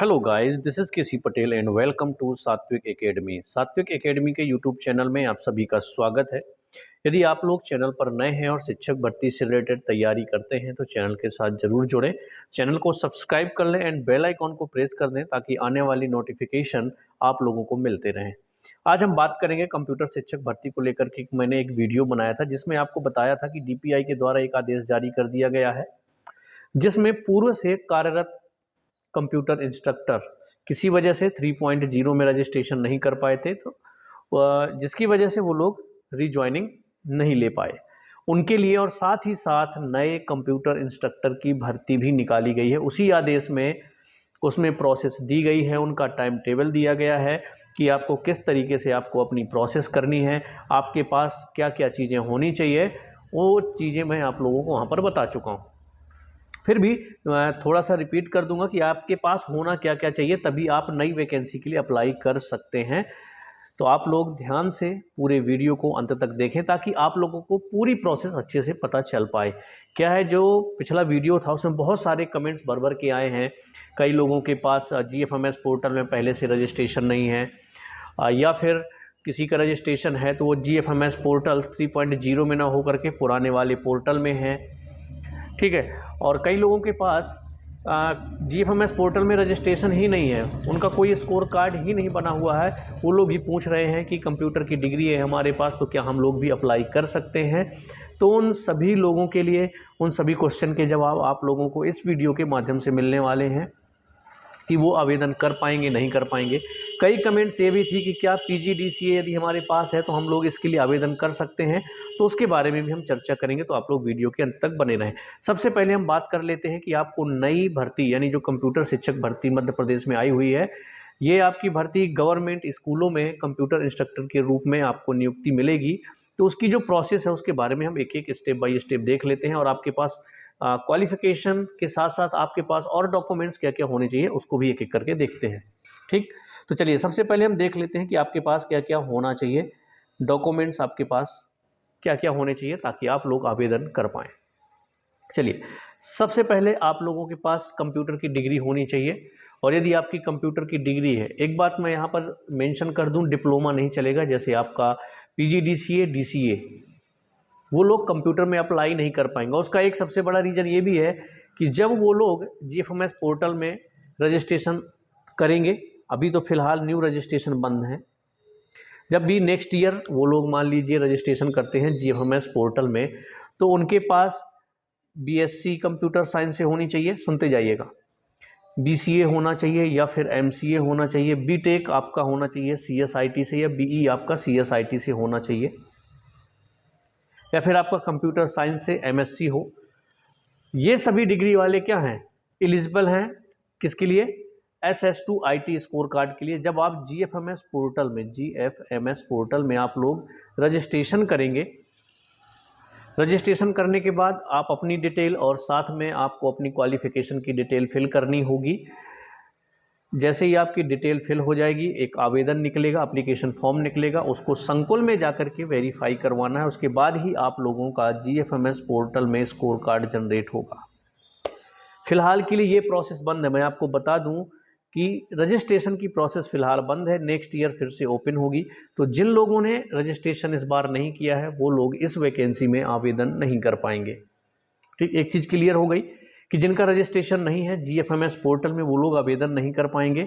Hello guys, this is KC Patel and welcome to Satvik academy. Satvik academy के YouTube channel में आप सभी का स्वागत है। यदि आप लोग चैनल पर नए हैं और शिक्षक भर्ती से रिलेटेड तैयारी करते हैं तो चैनल के साथ ज़रूर जुड़ें। चैनल को सब्सक्राइब कर लें एंड बेल आइकॉन को प्रेस कर दें ताकि आने वाली नोटिफिकेशन आप लोगों को मिलते रहें। आज हम बात करेंगे कंप्यूटर शिक्षक भर्ती को लेकर के। मैंने एक वीडियो बनाया था जिसमें आपको बताया था कि DPI के द्वारा एक आदेश जारी कर दिया गया है जिसमें पूर्व से कार्यरत कंप्यूटर इंस्ट्रक्टर किसी वजह से 3.0 में रजिस्ट्रेशन नहीं कर पाए थे, तो जिसकी वजह से वो लोग रीजॉइनिंग नहीं ले पाए उनके लिए, और साथ ही साथ नए कंप्यूटर इंस्ट्रक्टर की भर्ती भी निकाली गई है। उसी आदेश में उसमें प्रोसेस दी गई है, उनका टाइम टेबल दिया गया है कि आपको किस तरीके से आपको अपनी प्रोसेस करनी है, आपके पास क्या क्या चीज़ें होनी चाहिए, वो चीज़ें मैं आप लोगों को वहाँ पर बता चुका हूँ। फिर भी थोड़ा सा रिपीट कर दूंगा कि आपके पास होना क्या क्या चाहिए, तभी आप नई वैकेंसी के लिए अप्लाई कर सकते हैं। तो आप लोग ध्यान से पूरे वीडियो को अंत तक देखें ताकि आप लोगों को पूरी प्रोसेस अच्छे से पता चल पाए। क्या है, जो पिछला वीडियो था उसमें बहुत सारे कमेंट्स भर के आए हैं। कई लोगों के पास GFMS पोर्टल में पहले से रजिस्ट्रेशन नहीं है, या फिर किसी का रजिस्ट्रेशन है तो वो GFMS पोर्टल 3.0 में ना हो करके पुराने वाले पोर्टल में है, ठीक है। और कई लोगों के पास GFMS पोर्टल में रजिस्ट्रेशन ही नहीं है, उनका कोई स्कोर कार्ड ही नहीं बना हुआ है। वो लोग भी पूछ रहे हैं कि कंप्यूटर की डिग्री है हमारे पास तो क्या हम लोग भी अप्लाई कर सकते हैं। तो उन सभी लोगों के लिए उन सभी क्वेश्चन के जवाब आप लोगों को इस वीडियो के माध्यम से मिलने वाले हैं कि वो आवेदन कर पाएंगे नहीं कर पाएंगे। कई कमेंट्स ये भी थी कि क्या PGDCA यदि हमारे पास है तो हम लोग इसके लिए आवेदन कर सकते हैं, तो उसके बारे में भी हम चर्चा करेंगे, तो आप लोग वीडियो के अंत तक बने रहें। सबसे पहले हम बात कर लेते हैं कि आपको नई भर्ती यानी जो कंप्यूटर शिक्षक भर्ती मध्य प्रदेश में आई हुई है, ये आपकी भर्ती गवर्नमेंट स्कूलों में कंप्यूटर इंस्ट्रक्टर के रूप में आपको नियुक्ति मिलेगी। तो उसकी जो प्रोसेस है उसके बारे में हम एक एक स्टेप बाय स्टेप देख लेते हैं, और आपके पास क्वालिफिकेशन के साथ साथ आपके पास और डॉक्यूमेंट्स क्या क्या होने चाहिए उसको भी एक एक करके देखते हैं, ठीक। तो चलिए सबसे पहले हम देख लेते हैं कि आपके पास क्या क्या होना चाहिए, डॉक्यूमेंट्स आपके पास क्या क्या होने चाहिए ताकि आप लोग आवेदन कर पाएँ। चलिए, सबसे पहले आप लोगों के पास कंप्यूटर की डिग्री होनी चाहिए, और यदि आपकी कंप्यूटर की डिग्री है, एक बात मैं यहाँ पर मेंशन कर दूँ, डिप्लोमा नहीं चलेगा। जैसे आपका PGDCA DCA, वो लोग कंप्यूटर में अप्लाई नहीं कर पाएंगे। उसका एक सबसे बड़ा रीज़न ये भी है कि जब वो लोग GFMS पोर्टल में रजिस्ट्रेशन करेंगे, अभी तो फ़िलहाल न्यू रजिस्ट्रेशन बंद है, जब भी नेक्स्ट ईयर वो लोग मान लीजिए रजिस्ट्रेशन करते हैं GFMS पोर्टल में, तो उनके पास BSc कंप्यूटर साइंस से होनी चाहिए, सुनते जाइएगा, BCA होना चाहिए या फिर MCA होना चाहिए, BTech आपका होना चाहिए CSIT से, या BE आपका CSIT से होना चाहिए, या फिर आपका कंप्यूटर साइंस से MSc हो। ये सभी डिग्री वाले क्या हैं, एलिजिबल हैं किसके लिए, SS2 IT स्कोर कार्ड के लिए। जब आप GFMS पोर्टल में आप लोग रजिस्ट्रेशन करेंगे, रजिस्ट्रेशन करने के बाद आप अपनी डिटेल और साथ में आपको अपनी क्वालिफिकेशन की डिटेल फिल करनी होगी। जैसे ही आपकी डिटेल फिल हो जाएगी, एक आवेदन निकलेगा, एप्लीकेशन फॉर्म निकलेगा, उसको संकुल में जाकर के वेरीफाई करवाना है। उसके बाद ही आप लोगों का GFMS पोर्टल में स्कोर कार्ड जनरेट होगा। फिलहाल के लिए ये प्रोसेस बंद है। मैं आपको बता दूं कि रजिस्ट्रेशन की प्रोसेस फिलहाल बंद है, नेक्स्ट ईयर फिर से ओपन होगी। तो जिन लोगों ने रजिस्ट्रेशन इस बार नहीं किया है वो लोग इस वैकेंसी में आवेदन नहीं कर पाएंगे, ठीक। एक चीज़ क्लियर हो गई कि जिनका रजिस्ट्रेशन नहीं है GFMS पोर्टल में वो लोग आवेदन नहीं कर पाएंगे।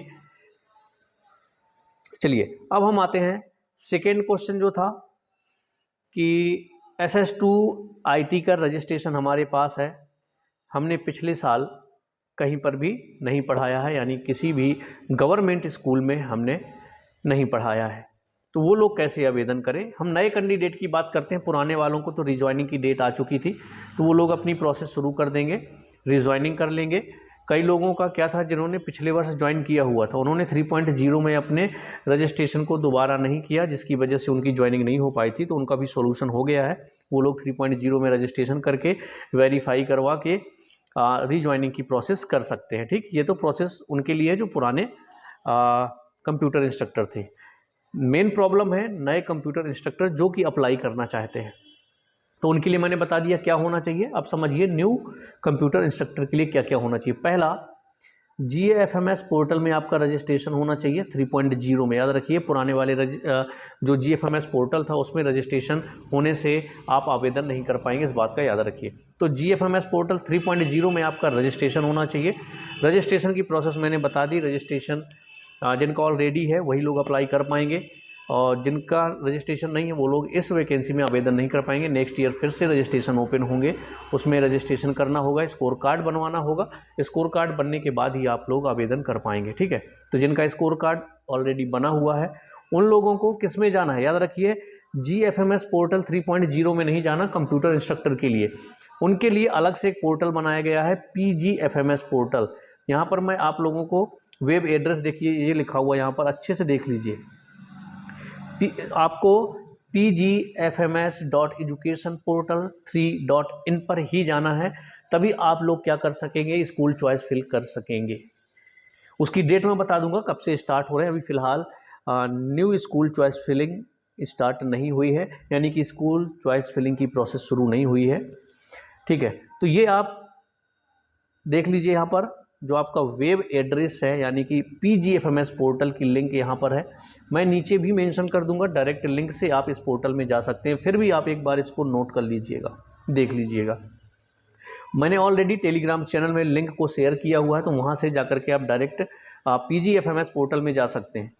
चलिए अब हम आते हैं सेकेंड क्वेश्चन जो था कि SS2 IT का रजिस्ट्रेशन हमारे पास है, हमने पिछले साल कहीं पर भी नहीं पढ़ाया है, यानी किसी भी गवर्नमेंट स्कूल में हमने नहीं पढ़ाया है, तो वो लोग कैसे आवेदन करें। हम नए कैंडिडेट की बात करते हैं, पुराने वालों को तो रिज्वाइनिंग की डेट आ चुकी थी, तो वो लोग अपनी प्रोसेस शुरू कर देंगे, रिज्वाइनिंग कर लेंगे। कई लोगों का क्या था, जिन्होंने पिछले वर्ष ज्वाइन किया हुआ था, उन्होंने 3.0 में अपने रजिस्ट्रेशन को दोबारा नहीं किया, जिसकी वजह से उनकी ज्वाइनिंग नहीं हो पाई थी, तो उनका भी सोल्यूशन हो गया है। वो लोग 3.0 में रजिस्ट्रेशन करके वेरीफाई करवा के रीज्वाइनिंग की प्रोसेस कर सकते हैं, ठीक। ये तो प्रोसेस उनके लिए जो पुराने कंप्यूटर इंस्ट्रक्टर थे। मेन प्रॉब्लम है नए कंप्यूटर इंस्ट्रक्टर जो कि अप्लाई करना चाहते हैं, तो उनके लिए मैंने बता दिया क्या होना चाहिए। अब समझिए न्यू कंप्यूटर इंस्ट्रक्टर के लिए क्या क्या होना चाहिए। पहला, GFMS पोर्टल में आपका रजिस्ट्रेशन होना चाहिए 3.0 में। याद रखिए, पुराने वाले जो GFMS पोर्टल था उसमें रजिस्ट्रेशन होने से आप आवेदन नहीं कर पाएंगे, इस बात का याद रखिए। तो GFMS पोर्टल 3.0 में आपका रजिस्ट्रेशन होना चाहिए। रजिस्ट्रेशन की प्रोसेस मैंने बता दी। रजिस्ट्रेशन जिनका ऑलरेडी है वही लोग अप्लाई कर पाएंगे, और जिनका रजिस्ट्रेशन नहीं है वो लोग इस वैकेंसी में आवेदन नहीं कर पाएंगे। नेक्स्ट ईयर फिर से रजिस्ट्रेशन ओपन होंगे, उसमें रजिस्ट्रेशन करना होगा, स्कोर कार्ड बनवाना होगा। स्कोर कार्ड बनने के बाद ही आप लोग आवेदन कर पाएंगे, ठीक है। तो जिनका स्कोर कार्ड ऑलरेडी बना हुआ है उन लोगों को किस में जाना है, याद रखिए, GFMS पोर्टल 3.0 में नहीं जाना। कंप्यूटर इंस्ट्रक्टर के लिए, उनके लिए अलग से एक पोर्टल बनाया गया है, PGFMS पोर्टल। यहाँ पर मैं आप लोगों को वेब एड्रेस देखिए, ये लिखा हुआ यहाँ पर, अच्छे से देख लीजिए। आपको pgfms.educationportal3.in पर ही जाना है, तभी आप लोग क्या कर सकेंगे, स्कूल चॉइस फिल कर सकेंगे। उसकी डेट मैं बता दूंगा कब से स्टार्ट हो रहे हैं। अभी फिलहाल new school choice filling start नहीं हुई है, यानी कि स्कूल चॉइस फिलिंग की प्रोसेस शुरू नहीं हुई है, ठीक है। तो ये आप देख लीजिए, यहाँ पर जो आपका वेब एड्रेस है, यानी कि PGFMS पोर्टल की लिंक यहाँ पर है। मैं नीचे भी मेंशन कर दूंगा, डायरेक्ट लिंक से आप इस पोर्टल में जा सकते हैं। फिर भी आप एक बार इसको नोट कर लीजिएगा, देख लीजिएगा। मैंने ऑलरेडी टेलीग्राम चैनल में लिंक को शेयर किया हुआ है, तो वहाँ से जाकर के आप डायरेक्ट PGFMS पोर्टल में जा सकते हैं।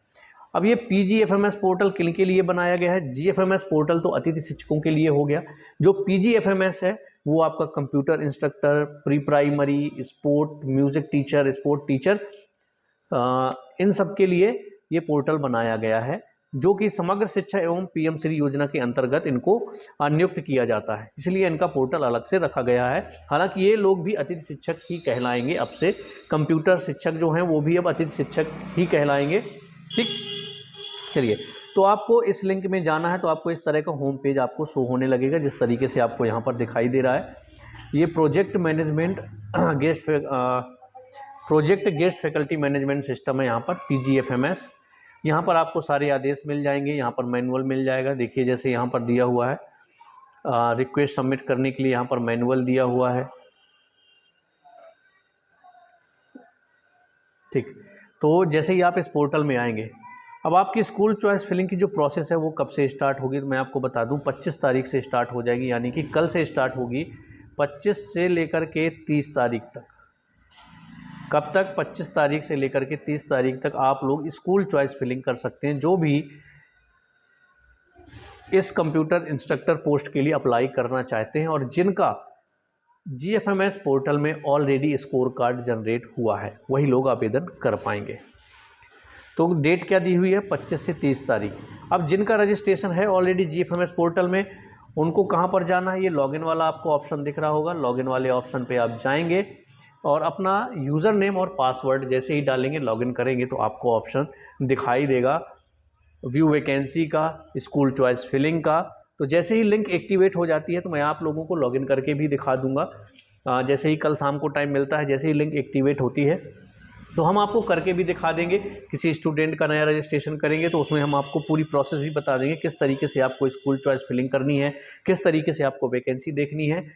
अब ये PGFMS पोर्टल किन के लिए बनाया गया है? GFMS पोर्टल तो अतिथि शिक्षकों के लिए हो गया। जो PGFMS है वो आपका computer instructor, pre primary, sport, music teacher, sport teacher, इन सब के लिए ये पोर्टल बनाया गया है, जो कि समग्र शिक्षा एवं PM श्री योजना के अंतर्गत इनको नियुक्त किया जाता है, इसलिए इनका पोर्टल अलग से रखा गया है। हालांकि ये लोग भी अतिथि शिक्षक ही कहलाएंगे अब से, कंप्यूटर शिक्षक जो हैं वो भी अब अतिथि शिक्षक ही कहलाएंगे, ठीक। चलिए, तो आपको इस लिंक में जाना है, तो आपको इस तरह का होम पेज आपको शो होने लगेगा, जिस तरीके से आपको यहाँ पर दिखाई दे रहा है। ये project guest faculty management system है यहाँ पर, PGFMS। यहाँ पर आपको सारे आदेश मिल जाएंगे, यहाँ पर मैनुअल मिल जाएगा। देखिए, जैसे यहाँ पर दिया हुआ है, रिक्वेस्ट सबमिट करने के लिए यहाँ पर मैनुअल दिया हुआ है, ठीक। तो जैसे ही आप इस पोर्टल में आएंगे, अब आपकी स्कूल चॉइस फिलिंग की जो प्रोसेस है वो कब से स्टार्ट होगी, तो मैं आपको बता दूं 25 तारीख से स्टार्ट हो जाएगी, यानी कि कल से स्टार्ट होगी। 25 से लेकर के 30 तारीख तक। कब तक? 25 तारीख से लेकर के 30 तारीख तक आप लोग स्कूल चॉइस फिलिंग कर सकते हैं, जो भी इस कंप्यूटर इंस्ट्रक्टर पोस्ट के लिए अप्लाई करना चाहते हैं और जिनका GFMS पोर्टल में ऑलरेडी स्कोर कार्ड जनरेट हुआ है, वही लोग आवेदन कर पाएंगे। तो डेट क्या दी हुई है? 25 से 30 तारीख। अब जिनका रजिस्ट्रेशन है ऑलरेडी GFMS पोर्टल में, उनको कहाँ पर जाना है? ये लॉगिन वाला आपको ऑप्शन दिख रहा होगा। लॉगिन वाले ऑप्शन पे आप जाएंगे और अपना यूज़र नेम और पासवर्ड जैसे ही डालेंगे, लॉगिन करेंगे, तो आपको ऑप्शन दिखाई देगा व्यू वैकेंसी का, स्कूल चॉइस फिलिंग का। तो जैसे ही लिंक एक्टिवेट हो जाती है तो मैं आप लोगों को लॉगिन करके भी दिखा दूंगा। जैसे ही कल शाम को टाइम मिलता है, जैसे ही लिंक एक्टिवेट होती है तो हम आपको करके भी दिखा देंगे। किसी स्टूडेंट का नया रजिस्ट्रेशन करेंगे तो उसमें हम आपको पूरी प्रोसेस भी बता देंगे, किस तरीके से आपको स्कूल चॉइस फिलिंग करनी है, किस तरीके से आपको वैकेंसी देखनी है।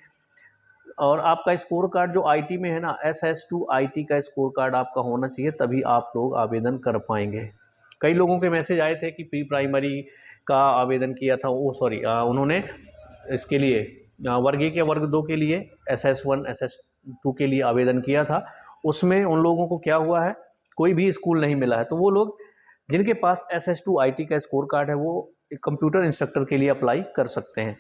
और आपका स्कोर कार्ड जो IT में है ना, SS2 IT का स्कोर कार्ड आपका होना चाहिए, तभी आप लोग आवेदन कर पाएंगे। कई लोगों के मैसेज आए थे कि प्री प्राइमरी का आवेदन किया था, उन्होंने इसके लिए वर्ग 1 या वर्ग 2 के लिए SS1 SS2 के लिए आवेदन किया था। उसमें उन लोगों को क्या हुआ है, कोई भी स्कूल नहीं मिला है। तो वो लोग जिनके पास SS2 IT का स्कोर कार्ड है वो कंप्यूटर इंस्ट्रक्टर के लिए अप्लाई कर सकते हैं।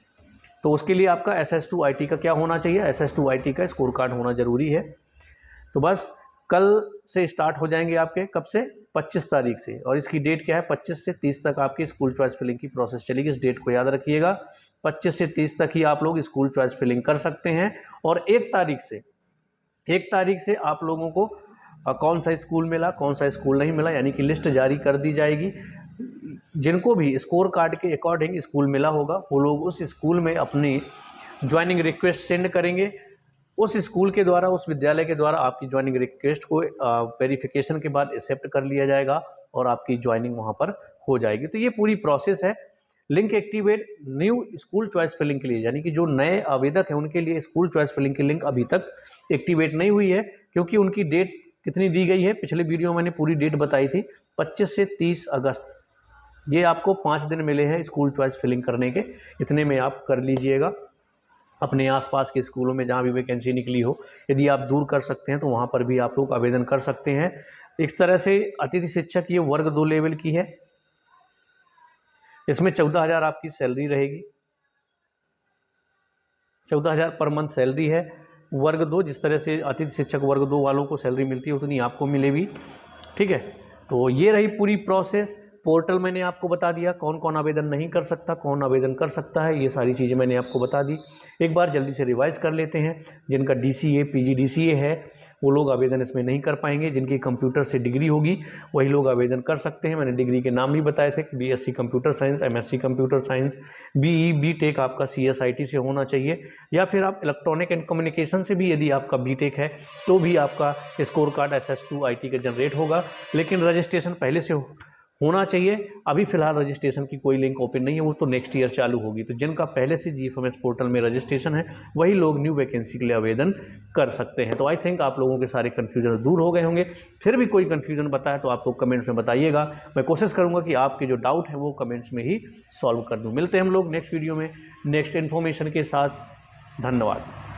तो उसके लिए आपका SS2 IT का क्या होना चाहिए? SS2 IT का स्कोर कार्ड होना ज़रूरी है। तो बस कल से स्टार्ट हो जाएंगे आपके, कब से? 25 तारीख से। और इसकी डेट क्या है? 25 से 30 तक आपकी स्कूल चॉइस फिलिंग की प्रोसेस चलेगी। इस डेट को याद रखिएगा, 25 से 30 तक ही आप लोग स्कूल चॉइस फिलिंग कर सकते हैं। और 1 तारीख से आप लोगों को कौन सा स्कूल मिला, कौन सा स्कूल नहीं मिला, यानी कि लिस्ट जारी कर दी जाएगी। जिनको भी स्कोर कार्ड के अकॉर्डिंग स्कूल मिला होगा, वो लोग उस स्कूल में अपनी ज्वाइनिंग रिक्वेस्ट सेंड करेंगे। उस स्कूल के द्वारा, उस विद्यालय के द्वारा आपकी ज्वाइनिंग रिक्वेस्ट को वेरिफिकेशन के बाद एक्सेप्ट कर लिया जाएगा और आपकी ज्वाइनिंग वहाँ पर हो जाएगी। तो ये पूरी प्रोसेस है। Link activate new school choice filling के लिए, यानी कि जो नए आवेदक हैं उनके लिए स्कूल चॉइस फिलिंग की लिंक अभी तक एक्टिवेट नहीं हुई है, क्योंकि उनकी डेट कितनी दी गई है, पिछले वीडियो में मैंने पूरी डेट बताई थी 25 से 30 अगस्त। ये आपको 5 दिन मिले हैं स्कूल चॉइस फिलिंग करने के, इतने में आप कर लीजिएगा अपने आसपास के स्कूलों में जहाँ भी वैकेंसी निकली हो। यदि आप दूर कर सकते हैं तो वहाँ पर भी आप लोग आवेदन कर सकते हैं। इस तरह से अतिथि शिक्षक ये वर्ग 2 लेवल की है, इसमें 14,000 आपकी सैलरी रहेगी, 14,000 पर मंथ सैलरी है। वर्ग 2, जिस तरह से अतिथि शिक्षक वर्ग 2 वालों को सैलरी मिलती है उतनी आपको मिलेगी, ठीक है। तो ये रही पूरी प्रोसेस। पोर्टल मैंने आपको बता दिया, कौन कौन आवेदन नहीं कर सकता, कौन आवेदन कर सकता है, ये सारी चीज़ें मैंने आपको बता दी। एक बार जल्दी से रिवाइज कर लेते हैं। जिनका DCA PGDCA है वो लोग आवेदन इसमें नहीं कर पाएंगे। जिनकी कंप्यूटर से डिग्री होगी वही लोग आवेदन कर सकते हैं। मैंने डिग्री के नाम भी बताए थे, BSc computer science, MSc computer science, BE BTech आपका CSIT से होना चाहिए, या फिर आप इलेक्ट्रॉनिक एंड कम्युनिकेशन से भी यदि आपका BTech है तो भी आपका स्कोर कार्ड SS2 IT का जनरेट होगा, लेकिन रजिस्ट्रेशन पहले से होना चाहिए। अभी फिलहाल रजिस्ट्रेशन की कोई लिंक ओपन नहीं है, वो तो नेक्स्ट ईयर चालू होगी। तो जिनका पहले से GFMS पोर्टल में रजिस्ट्रेशन है वही लोग न्यू वैकेंसी के लिए आवेदन कर सकते हैं। तो आई थिंक आप लोगों के सारे कन्फ्यूजन दूर हो गए होंगे। फिर भी कोई कन्फ्यूजन बताए तो आप लोग कमेंट्स में बताइएगा, मैं कोशिश करूँगा कि आपके जो डाउट है वो कमेंट्स में ही सॉल्व कर दूँ। मिलते हैं हम लोग नेक्स्ट वीडियो में नेक्स्ट इन्फॉर्मेशन के साथ। धन्यवाद।